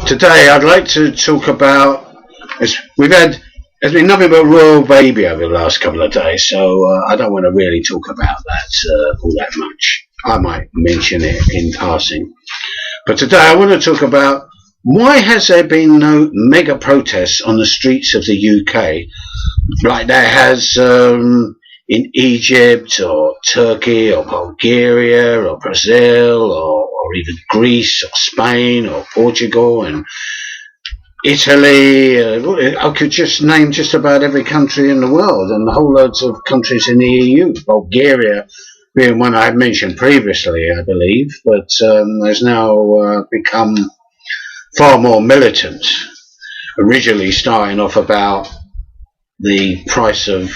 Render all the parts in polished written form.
Today I'd like to talk about, there's been nothing but royal baby over the last couple of days, so I don't want to really talk about that all that much. I might mention it in passing. But today I want to talk about why has there been no mega protests on the streets of the UK like there has in Egypt or Turkey or Bulgaria or Brazil or even Greece or Spain or Portugal and Italy. I could just name just about every country in the world and the whole loads of countries in the EU. Bulgaria being one I had mentioned previously, I believe, but has now become far more militant. Originally starting off about the price of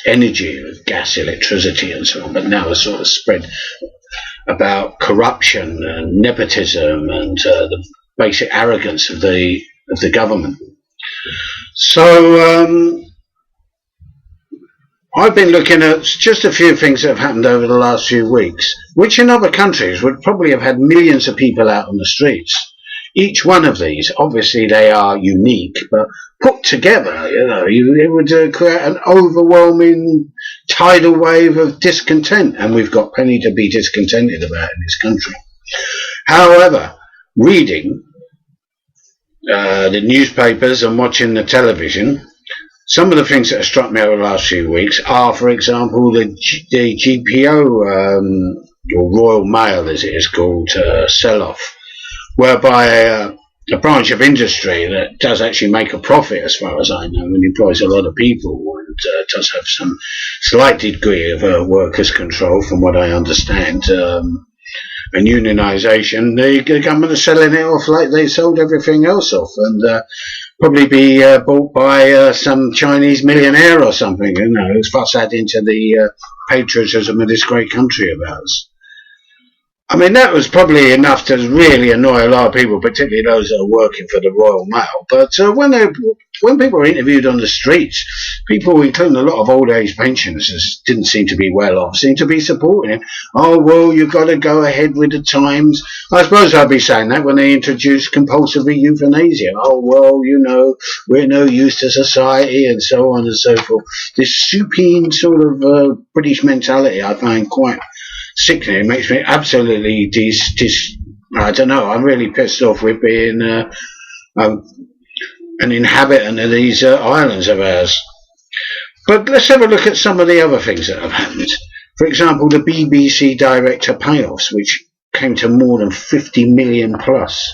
energy, gas, electricity and so on, but now has sort of spread about corruption and nepotism and the basic arrogance of the government. So I've been looking at just a few things that have happened over the last few weeks, which in other countries would probably have had millions of people out on the streets. Each one of these, obviously they are unique, but put together, it would create an overwhelming tidal wave of discontent, and we've got plenty to be discontented about in this country. However, reading the newspapers and watching the television, some of the things that have struck me over the last few weeks are, for example, the GPO, or Royal Mail as it is called, sell-off, whereby a branch of industry that does actually make a profit, as far as I know, and employs a lot of people and does have some slight degree of workers' control, from what I understand, and unionisation. The government are selling it off like they sold everything else off, and probably be bought by some Chinese millionaire or something, who's fuss adding to the patriotism of this great country of ours. I mean, that was probably enough to really annoy a lot of people, particularly those that are working for the Royal Mail. But when people were interviewed on the streets, people, including a lot of old age pensioners, didn't seem to be well off, seemed to be supporting it. Oh, well, you've got to go ahead with the times. I suppose I'd be saying that when they introduced compulsory euthanasia. Oh, well, we're no use to society and so on and so forth. This supine sort of British mentality I find quite sickening. It makes me absolutely I don't know, I'm really pissed off with being an inhabitant of these islands of ours. But let's have a look at some of the other things that have happened. For example, the BBC director payoffs, which came to more than 50 million plus.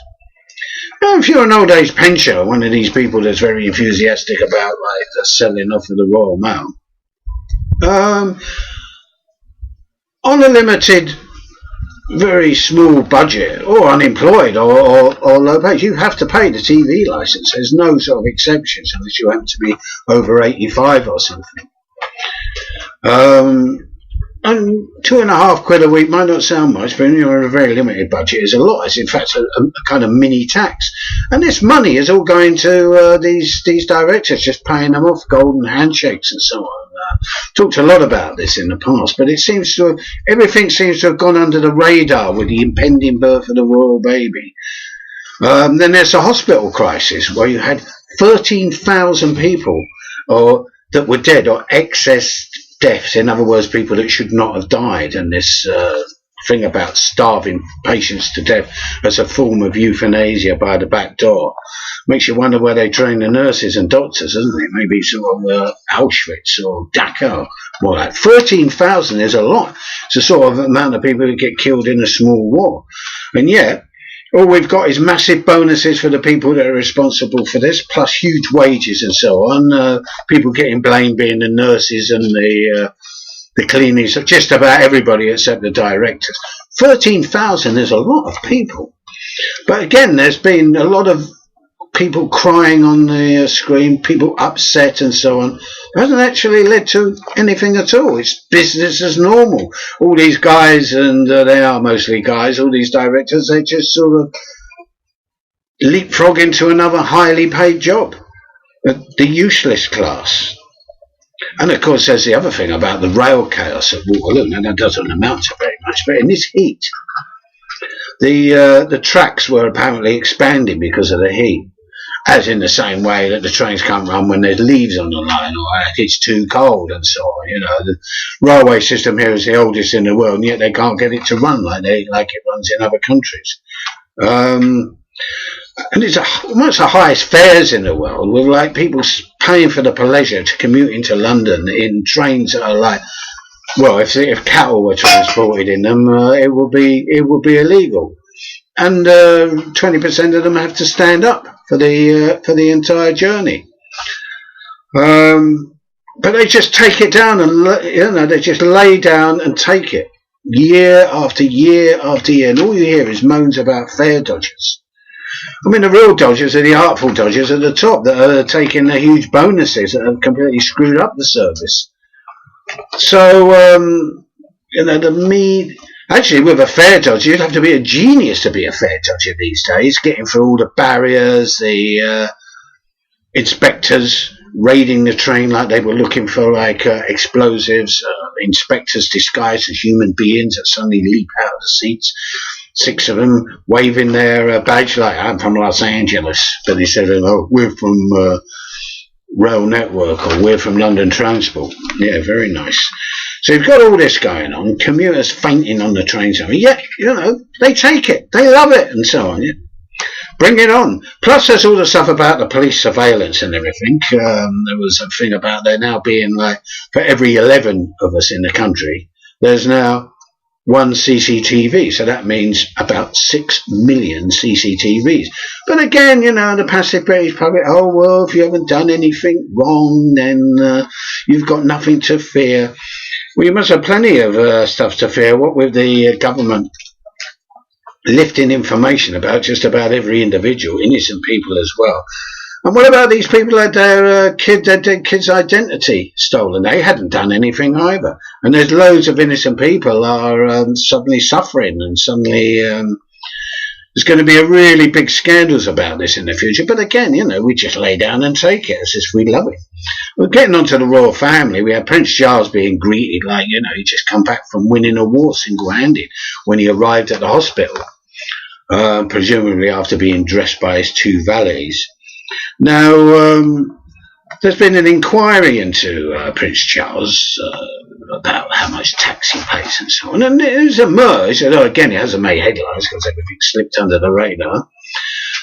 Now, if you're an old age pensioner, one of these people that's very enthusiastic about like the selling off of the Royal Mail, on a limited, very small budget, or unemployed, or low paid, you have to pay the TV licence. There's no sort of exceptions unless you happen to be over 85 or something. And £2.50 a week might not sound much, but when you're on a very limited budget, it's a lot. It's in fact a kind of mini tax. And this money is all going to these directors, just paying them off, golden handshakes and so on. Talked a lot about this in the past, but everything seems to have gone under the radar with the impending birth of the royal baby. Then there's a hospital crisis where you had 13,000 people that were dead, or excess deaths, in other words, people that should not have died, and this thing about starving patients to death as a form of euthanasia by the back door makes you wonder where they train the nurses and doctors, doesn't it? Maybe sort of Auschwitz or Dachau, more like 13,000 is a lot. It's the sort of amount of people who get killed in a small war, and yet all we've got is massive bonuses for the people that are responsible for this, plus huge wages and so on. People getting blamed being the nurses and the cleaners, just about everybody except the directors. 13,000 is a lot of people. But again, there's been a lot of people crying on the screen, people upset and so on. It hasn't actually led to anything at all. It's business as normal. All these guys, and they are mostly guys, all these directors, they just sort of leapfrog into another highly paid job. The useless class. And of course there's the other thing about the rail chaos at Waterloo. Now that doesn't amount to very much, but in this heat, The tracks were apparently expanding because of the heat, as in the same way that the trains can't run when there's leaves on the line or it's too cold and so on. The railway system here is the oldest in the world, and yet they can't get it to run like it runs in other countries. And it's almost the highest fares in the world, with like people paying for the pleasure to commute into London in trains that are like, well, if cattle were transported in them, it would be illegal, and 20% of them have to stand up for the entire journey. But they just take it down, and they just lay down and take it year after year after year, and all you hear is moans about fare dodgers. I mean, the real dodgers are the artful dodgers at the top that are taking the huge bonuses that have completely screwed up the service. So, actually, with a fare dodger, you'd have to be a genius to be a fare dodger these days, getting through all the barriers, the inspectors raiding the train like they were looking for explosives, inspectors disguised as human beings that suddenly leap out of the seats. 6 of them waving their badge like, I'm from Los Angeles, but he said, oh, we're from Rail Network, or we're from London Transport. Yeah, very nice. So you've got all this going on, commuters fainting on the trains. Yeah, they take it, they love it, and so on. Yeah. Bring it on. Plus, there's all the stuff about the police surveillance and everything. There was a thing about there now being like, for every 11 of us in the country, there's now 1 CCTV, so that means about 6 million CCTVs. But again, the passive British public, oh well, if you haven't done anything wrong, then you've got nothing to fear. Well, you must have plenty of stuff to fear. What with the government lifting information about just about every individual, innocent people as well. And what about these people that their kids' identity stolen? They hadn't done anything either. And there's loads of innocent people are suddenly suffering, and suddenly there's going to be a really big scandals about this in the future. But again, we just lay down and take it as if we love it. We're getting onto the royal family. We had Prince Charles being greeted like, he just come back from winning a war single-handed when he arrived at the hospital, presumably after being dressed by his 2 valets. Now, there's been an inquiry into Prince Charles about how much tax he pays and so on, and it has emerged, although again it hasn't made headlines because everything slipped under the radar,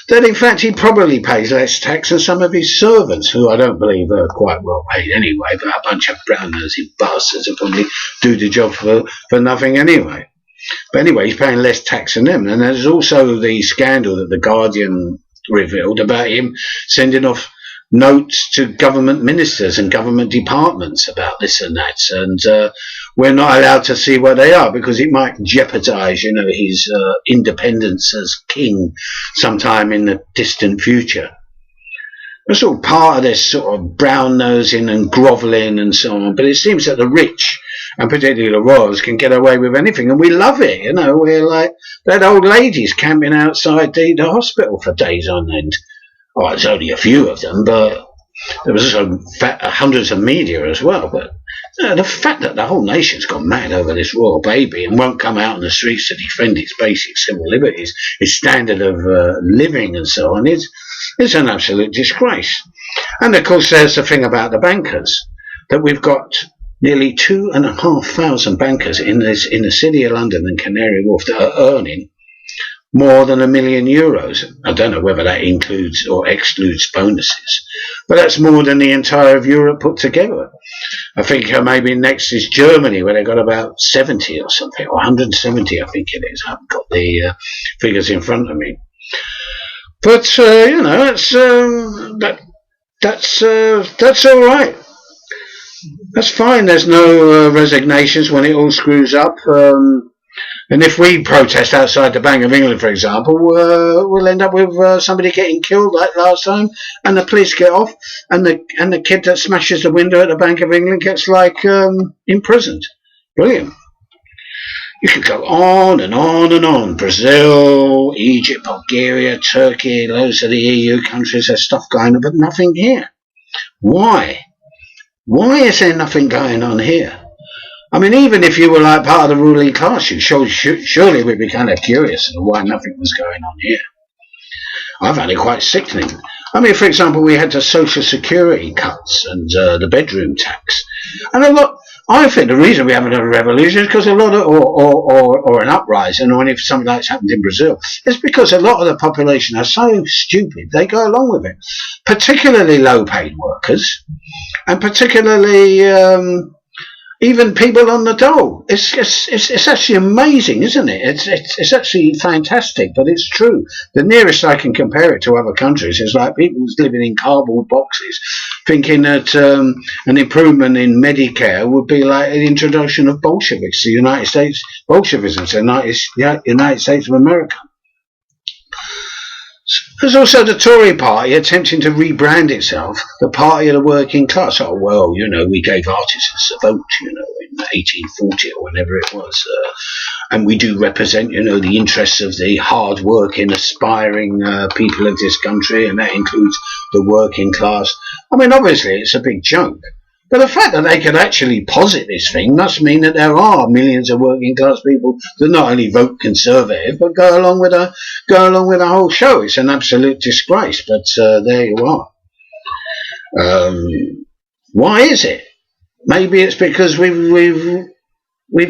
that in fact he probably pays less tax than some of his servants, who I don't believe are quite well paid anyway, but a bunch of brown-nosed bastards who probably do the job for nothing anyway. But anyway, he's paying less tax than them. And there's also the scandal that The Guardian revealed about him sending off notes to government ministers and government departments about this and that, and we're not allowed to see what they are because it might jeopardize, his independence as king sometime in the distant future. It's all part of this sort of brown-nosing and grovelling and so on, but it seems that the rich, and particularly the royals, can get away with anything, and we love it. We're like that old ladies camping outside the hospital for days on end. Oh, it's only a few of them, but there was also hundreds of media as well. But the fact that the whole nation's gone mad over this royal baby and won't come out on the streets to defend its basic civil liberties, its standard of living and so on, it's an absolute disgrace. And of course, there's the thing about the bankers, that we've got nearly 2,500 bankers in the city of London and Canary Wharf that are earning more than €1 million. I don't know whether that includes or excludes bonuses, but that's more than the entire of Europe put together. I think maybe next is Germany, where they've got about 70 or something, or 170, I think it is. I haven't got the figures in front of me. But that's all right. That's fine. There's no resignations when it all screws up. And if we protest outside the Bank of England, for example, we'll end up with somebody getting killed like last time, and the police get off, and the kid that smashes the window at the Bank of England gets imprisoned. Brilliant. You could go on and on and on. Brazil, Egypt, Bulgaria, Turkey, loads of the EU countries, there's stuff going on, but nothing here. Why? Why is there nothing going on here? I mean, even if you were like part of the ruling class, you surely we'd be kind of curious as to why nothing was going on here. I found it quite sickening. I mean, for example, we had the social security cuts and the bedroom tax, and a lot. I think the reason we haven't had a revolution is because a lot of, or an uprising, or if something like that's happened in Brazil, is because a lot of the population are so stupid they go along with it, particularly low-paid workers, and particularly even people on the dole. It's actually amazing, isn't it? It's actually fantastic, but it's true. The nearest I can compare it to other countries is like people living in cardboard boxes, thinking that an improvement in Medicare would be like the introduction of Bolsheviks, the United States Bolshevism, the United States of America. There's also the Tory party attempting to rebrand itself the party of the working class. Oh, well, we gave artisans a vote, in 1840 or whenever it was. And we do represent, the interests of the hard-working, aspiring people of this country, and that includes the working class. I mean, obviously, it's a big joke. But the fact that they could actually posit this thing must mean that there are millions of working class people that not only vote Conservative but go along with the whole show. It's an absolute disgrace. But there you are. Why is it? Maybe it's because we've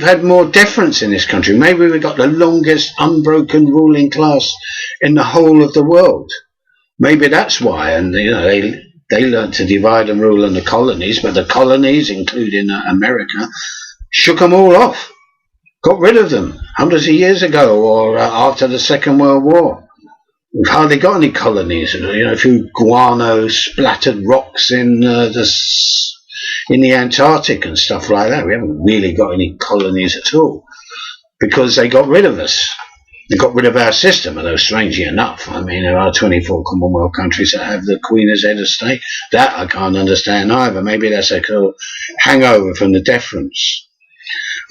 had more deference in this country. Maybe we've got the longest unbroken ruling class in the whole of the world. Maybe that's why. And they learned to divide and rule in the colonies, but the colonies, including America, shook them all off, got rid of them hundreds of years ago or after the Second World War. We've hardly got any colonies. A few guano-splattered rocks in the Antarctic and stuff like that. We haven't really got any colonies at all because they got rid of us. They got rid of our system, although strangely enough, I mean, there are 24 Commonwealth countries that have the Queen as head of state. That I can't understand either. Maybe that's a kind of hangover from the deference.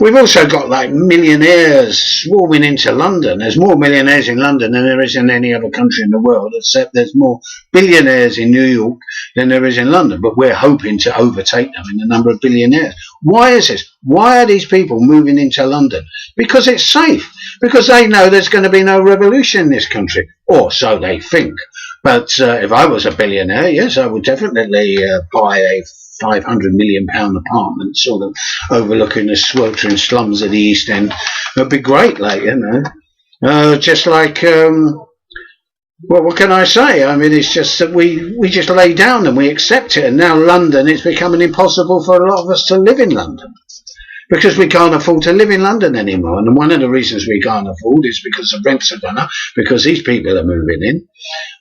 We've also got like millionaires swarming into London. There's more millionaires in London than there is in any other country in the world, except there's more billionaires in New York than there is in London. But we're hoping to overtake them in the number of billionaires. Why is this? Why are these people moving into London? Because it's safe. Because they know there's going to be no revolution in this country. Or so they think. But if I was a billionaire, yes, I would definitely buy a £500 million apartment sort of overlooking the sweltering slums of the East End. It'd be great, just like, well, what can I say? I mean, it's just that we just lay down and we accept it. And now London, it's becoming impossible for a lot of us to live in London. Because we can't afford to live in London anymore. And one of the reasons we can't afford is because the rents are gone up, because these people are moving in.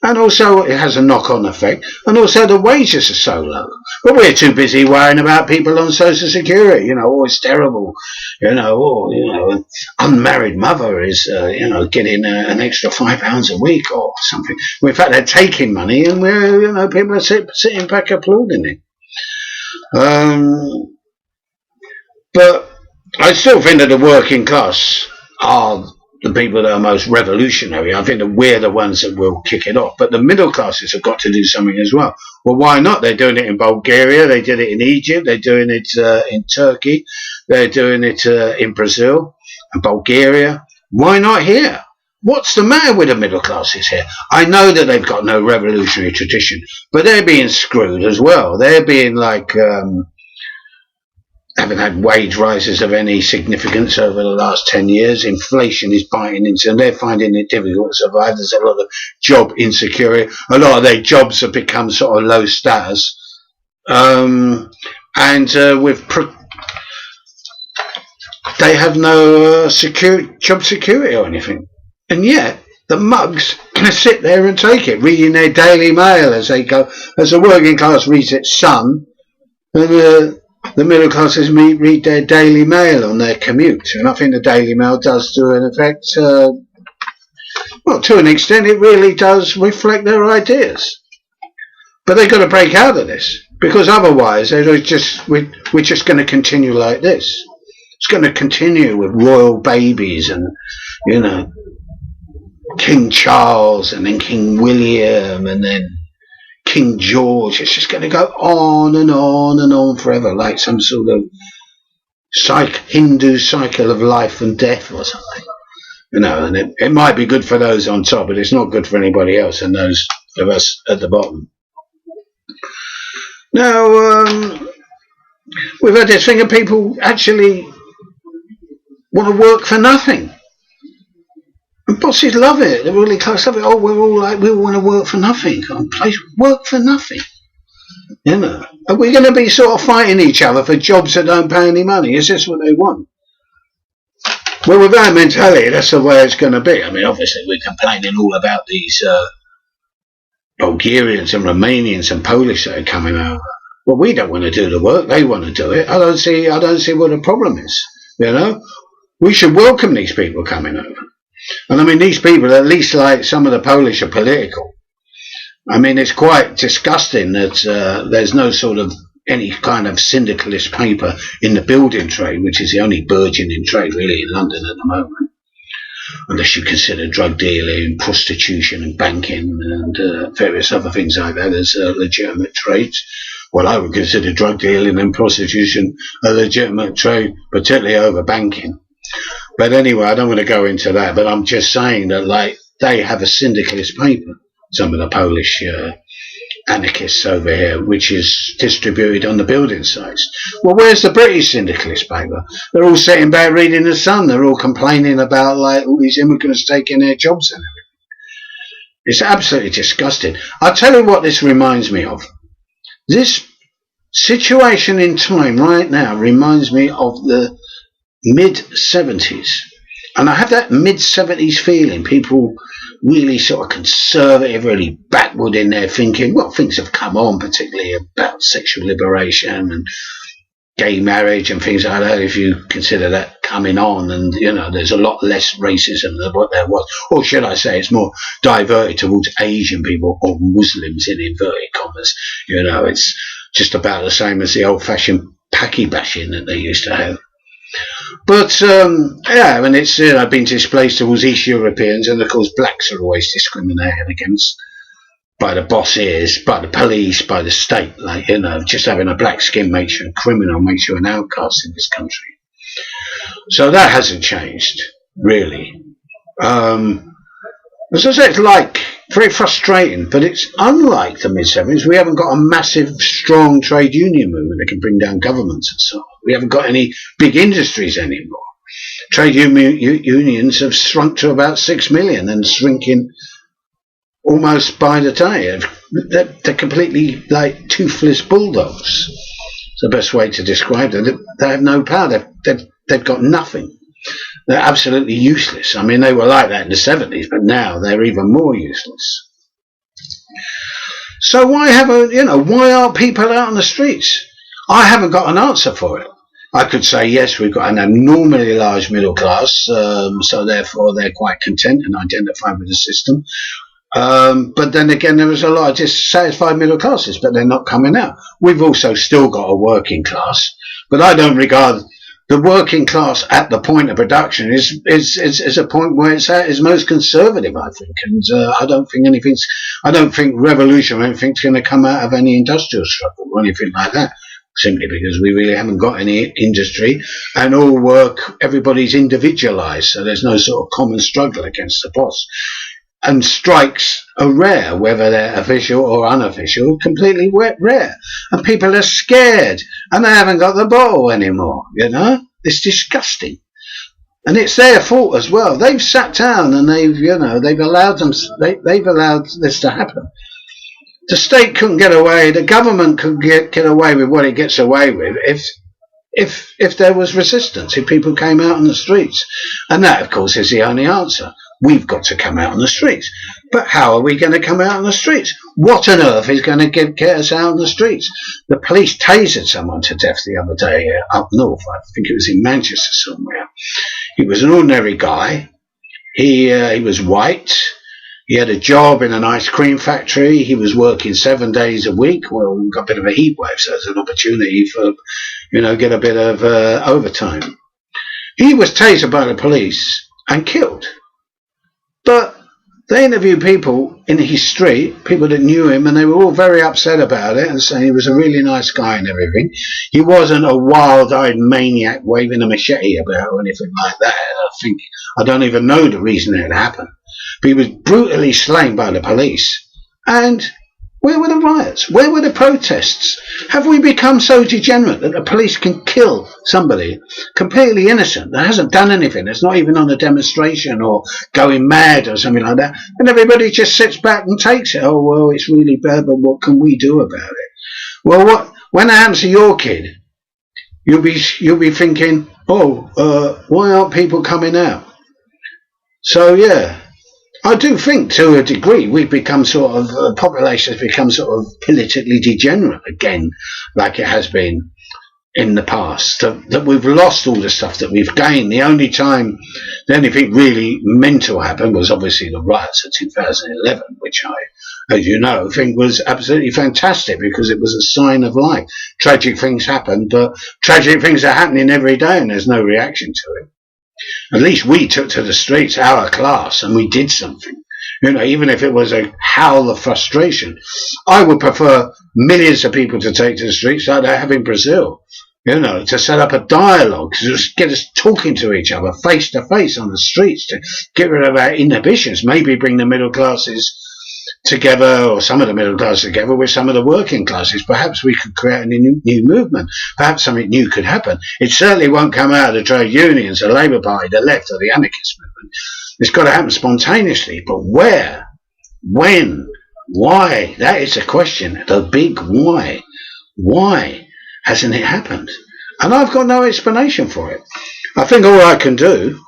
And also it has a knock-on effect. And also the wages are so low. But we're too busy worrying about people on Social Security. It's terrible. An unmarried mother is, getting an extra £5 a week or something. Well, in fact, they're taking money and people are sitting back applauding it. But I still think that the working class are the people that are most revolutionary. I think that we're the ones that will kick it off. But the middle classes have got to do something as well. Well, why not? They're doing it in Bulgaria. They did it in Egypt. They're doing it in Turkey. They're doing it in Brazil and Bulgaria. Why not here? What's the matter with the middle classes here? I know that they've got no revolutionary tradition, but they're being screwed as well. They're being haven't had wage rises of any significance over the last 10 years. Inflation is biting into them. They're finding it difficult to survive. There's a lot of job insecurity. A lot of their jobs have become sort of low status. They have no job security or anything. And yet, the mugs sit there and take it, reading their Daily Mail as they go, as the working class reads its Sun, and the middle classes read their Daily Mail on their commute. And I think the Daily Mail does, to an effect, well, to an extent, it really does reflect their ideas. But they've got to break out of this, because otherwise we're just going to continue like this. It's going to continue with royal babies and, King Charles and then King William and then King George. It's just going to go on and on and on forever, like some sort of Hindu cycle of life and death or something. You know, and it might be good for those on top, but it's not good for anybody else and those of us at the bottom. Now, we've had this thing of people actually want to work for nothing. And bosses love it. They're really close. Love it. Oh, we're all like, we all want to work for nothing. Work for nothing. You know, are we going to be sort of fighting each other for jobs that don't pay any money? Is this what they want? Well, with our mentality, that's the way it's going to be. I mean, obviously, we're complaining all about these Bulgarians and Romanians and Polish that are coming over. Well, we don't want to do the work; they want to do it. I don't see what the problem is. You know, we should welcome these people coming over. And I mean, these people, at least like some of the Polish, are political. I mean, it's quite disgusting that there's no sort of any kind of syndicalist paper in the building trade, which is the only burgeoning trade really in London at the moment, unless you consider drug dealing, prostitution and banking and various other things like that as legitimate trades. Well, I would consider drug dealing and prostitution a legitimate trade, particularly over banking. But anyway, I don't want to go into that, but I'm just saying that, like, they have a syndicalist paper, some of the Polish anarchists over here, which is distributed on the building sites. Well, where's the British syndicalist paper? They're all sitting back reading the Sun. They're all complaining about, like, all these immigrants taking their jobs and everything. It's absolutely disgusting. I'll tell you what this reminds me of. This situation in time right now reminds me of the mid-70s. And I have that mid-70s feeling. People really sort of conservative, really backward in their thinking. Well, things have come on, particularly about sexual liberation and gay marriage and things like that, if you consider that coming on. And, you know, there's a lot less racism than what there was. Or should I say it's more diverted towards Asian people or Muslims in inverted commas. You know, it's just about the same as the old-fashioned Paki bashing that they used to have. But, yeah, and it's been displaced towards East Europeans, and of course blacks are always discriminated against by the bosses, by the police, by the state. Like, you know, just having a black skin makes you a criminal, makes you an outcast in this country. So that hasn't changed, really. As I said, it's like very frustrating, but it's unlike the mid-70s. We haven't got a massive, strong trade union movement that can bring down governments and so on. We haven't got any big industries anymore. Trade unions have shrunk to about 6 million and shrinking almost by the day. They're completely like toothless bulldogs. It's the best way to describe them. They have no power. They've got nothing. They're absolutely useless. I mean, they were like that in the 70s, but now they're even more useless. So why aren't people out on the streets? I haven't got an answer for it. I could say, yes, we've got an abnormally large middle class, so therefore they're quite content and identified with the system. But then again, there is a lot of dissatisfied middle classes, but they're not coming out. We've also still got a working class, but I don't regard the working class at the point of production is a point where it's at its most conservative, I think, and I don't think revolution or anything's going to come out of any industrial struggle or anything like that, simply because we really haven't got any industry, and all work, everybody's individualised, so there's no sort of common struggle against the boss. And strikes are rare, whether they're official or unofficial, completely rare. And people are scared, and they haven't got the bottle anymore, you know? It's disgusting. And it's their fault as well. They've sat down and they've allowed this to happen. The state couldn't get away, the government couldn't get away with what it gets away with if there was resistance, if people came out on the streets. And that, of course, is the only answer. We've got to come out on the streets. But how are we going to come out on the streets? What on earth is going to get us out on the streets? The police tasered someone to death the other day up north. I think it was in Manchester somewhere. He was an ordinary guy. He was white. He had a job in an ice cream factory. He was working 7 days a week. Well, we got a bit of a heat wave, so there's an opportunity for, get a bit of overtime. He was tasered by the police and killed. But They interviewed people in his street, people that knew him, and they were all very upset about it and saying he was a really nice guy and everything. He wasn't a wild-eyed maniac waving a machete about or anything like that. I don't even know the reason it happened. But he was brutally slain by the police. And where were the riots? Where were the protests? Have we become so degenerate that the police can kill somebody completely innocent that hasn't done anything, that's not even on a demonstration or going mad or something like that, and everybody just sits back and takes it? Oh, well, it's really bad, but what can we do about it? Well, when it happens to your kid, you'll be thinking, why aren't people coming out? So, yeah. I do think, to a degree, we've become the population has become sort of politically degenerate again, like it has been in the past. That we've lost all the stuff that we've gained. The only time anything really mental happened was obviously the riots of 2011, which I, as you know, think was absolutely fantastic because it was a sign of life. Tragic things happen, but tragic things are happening every day and there's no reaction to it. At least we took to the streets, our class, and we did something. Even if it was a howl of frustration. I would prefer millions of people to take to the streets like they have in Brazil. To set up a dialogue, to just get us talking to each other face to face on the streets, to get rid of our inhibitions, maybe bring the middle classes together, or some of the middle class together with some of the working classes. Perhaps we could create a new movement. Perhaps something new could happen. It certainly won't come out of the trade unions, the Labour Party, the left, or the anarchist movement. It's got to happen spontaneously. But where? When? Why? That is the question. The big why. Why hasn't it happened? And I've got no explanation for it. I think all I can do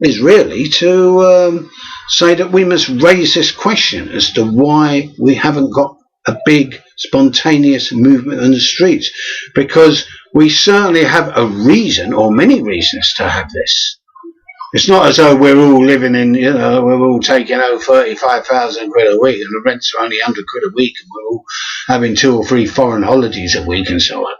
is really to say that we must raise this question as to why we haven't got a big spontaneous movement in the streets, because we certainly have a reason, or many reasons, to have this. It's not as though we're all living in, we're all taking 35,000 quid a week and the rents are only 100 quid a week and we're all having 2 or 3 foreign holidays a week and so on.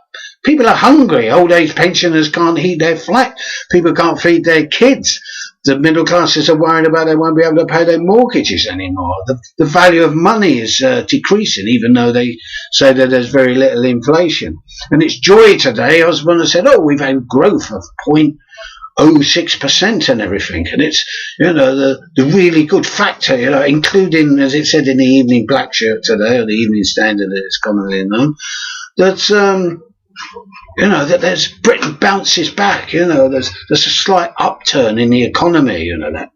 People are hungry. Old age pensioners can't heat their flat. People can't feed their kids. The middle classes are worried about they won't be able to pay their mortgages anymore. The value of money is decreasing, even though they say that there's very little inflation. And it's joy today. Osborne said, we've had growth of 0.06% and everything. And it's, the really good factor, including, as it said in the Evening Black Shirt today, or the Evening Standard that it's commonly known, that that there's Britain bounces back. There's a slight upturn in the economy. That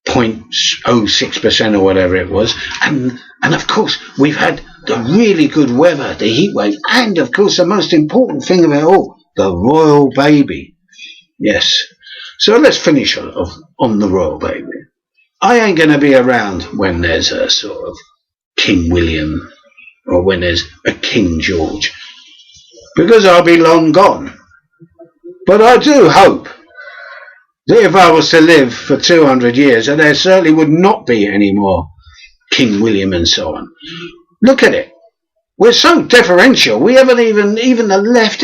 0.06% or whatever it was, and of course we've had the really good weather, the heat wave, and of course the most important thing of it all, the royal baby. Yes. So let's finish off on the royal baby. I ain't going to be around when there's a sort of King William or when there's a King George, because I'll be long gone. But I do hope that if I was to live for 200 years, that there certainly would not be any more King William and so on. Look at it. We're so differential. We haven't even the left.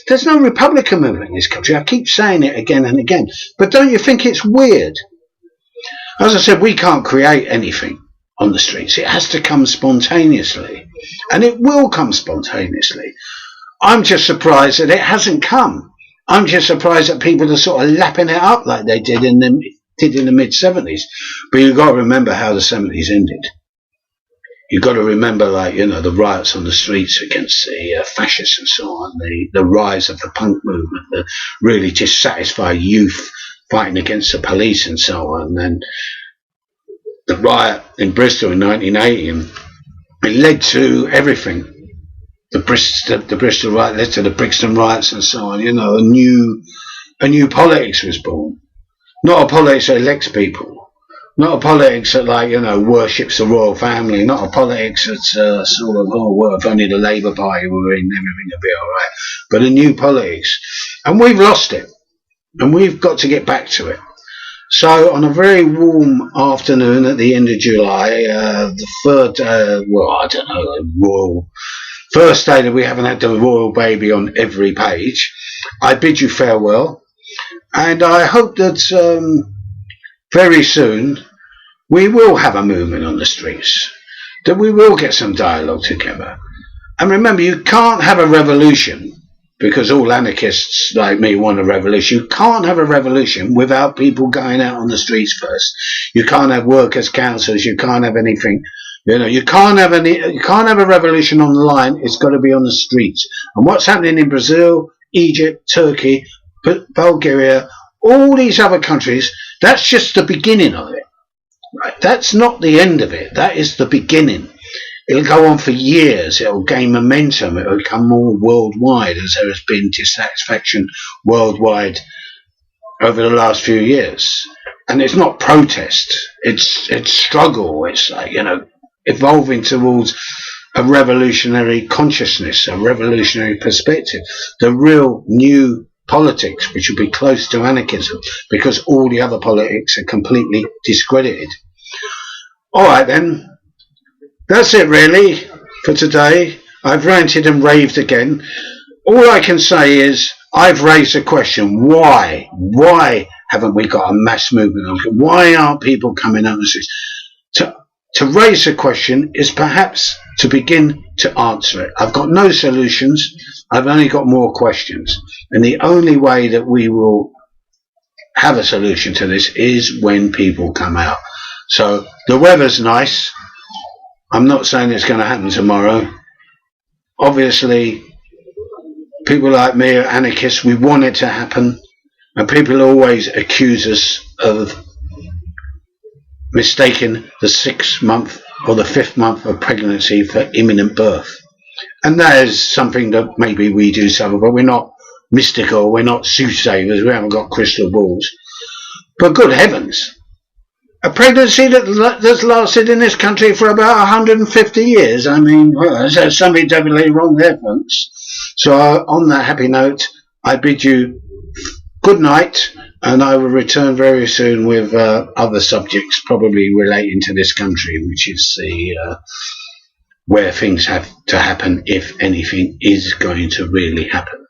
There's no Republican movement in this country. I keep saying it again and again. But don't you think it's weird? As I said, we can't create anything on the streets. It has to come spontaneously. And it will come spontaneously. I'm just surprised that it hasn't come. I'm just surprised that people are sort of lapping it up like they did in the mid-70s. But you've got to remember how the 70s ended. You've got to remember, the riots on the streets against the fascists and so on, the rise of the punk movement, the really dissatisfied youth fighting against the police and so on, and the riot in Bristol in 1980, and it led to everything. The Bristol riot led to the Brixton riots and so on. A new politics was born. Not a politics that elects people. Not a politics that, worships the royal family. Not a politics that's if only the Labour Party were in, everything would be all right. But a new politics. And we've lost it. And we've got to get back to it. So on a very warm afternoon at the end of July, the third, first day that we haven't had the royal baby on every page, I bid you farewell. And I hope that very soon we will have a movement on the streets, that we will get some dialogue together. And remember, you can't have a revolution, because all anarchists like me want a revolution. You can't have a revolution without people going out on the streets first. You can't have workers' councils. You can't have anything. You can't have a revolution on the line. It's got to be on the streets. And what's happening in Brazil, Egypt, Turkey, Bulgaria, all these other countries, that's just the beginning of it. Right? That's not the end of it. That is the beginning. It'll go on for years. It'll gain momentum. It'll become more worldwide, as there has been dissatisfaction worldwide over the last few years. And it's not protest. It's struggle. It's like, evolving towards a revolutionary consciousness, a revolutionary perspective, the real new politics, which will be close to anarchism, because all the other politics are completely discredited. All right, then. That's it really for today. I've ranted and raved again. All I can say is I've raised a question. Why? Why haven't we got a mass movement? Why aren't people coming out the streets? To raise the question is perhaps to begin to answer it. I've got no solutions. I've only got more questions. And the only way that we will have a solution to this is when people come out. So the weather's nice. I'm not saying it's going to happen tomorrow. Obviously, people like me are anarchists. We want it to happen. And people always accuse us of mistaking the 6th month or the 5th month of pregnancy for imminent birth. And that is something that maybe we do suffer, but we're not mystical. We're not soothsayers. We haven't got crystal balls. But good heavens. A pregnancy that's lasted in this country for about 150 years. I mean, there's something definitely wrong there, folks. So on that happy note, I bid you good night, and I will return very soon with other subjects, probably relating to this country, which is the where things have to happen, if anything is going to really happen.